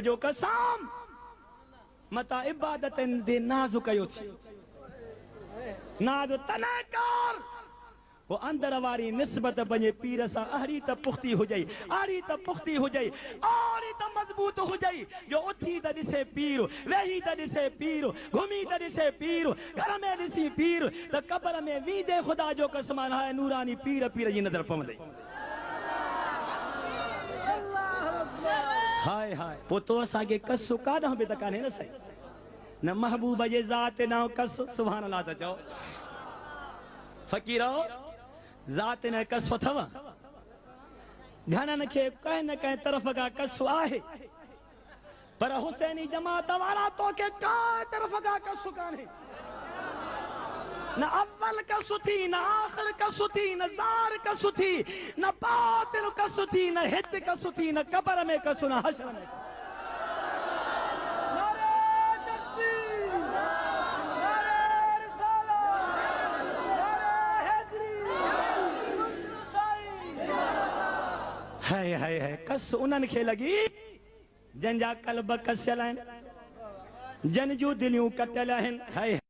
جو قسم متا عبادتن دے نازو کیو تھی نازو تنکار وہ اندر واری نسبت بنے پیر سا اہری تا پختی ہو جائی آری تا پختی ہو جائی آری تا مضبوط ہو جائی جو اتھی تا دسے پیرو وہی تا دسے پیرو گھومی تا دسے پیرو گھر میں دسی پیر تا قبر میں ویدے خدا جو قسمان ہے نورانی پیر پیر جی نظر پمدے ہائے ہائے وہ تو اسا کے کسو کادا بے تکانے نہ سہی نہ محبوب جے ذات نہ کس سبحان اللہ تا چاہو فقیرو ذات نہ کس تھوا گھنن کے کہیں نہ کہیں طرف کا کس آہے پر حسینی جماعت والا تو کے کہیں طرف کا کس کانے نہ اول کا ستھی نہ آخر کا ستھی نہ زار کا ستھی نہ باطن کا ستھی نہ ہت کا ستھی نہ قبر میں کا سنا حشر میں ہے کس انہن کے لگی جن جا قلب کس چلائیں جن جو دلیوں کٹلائیں ہے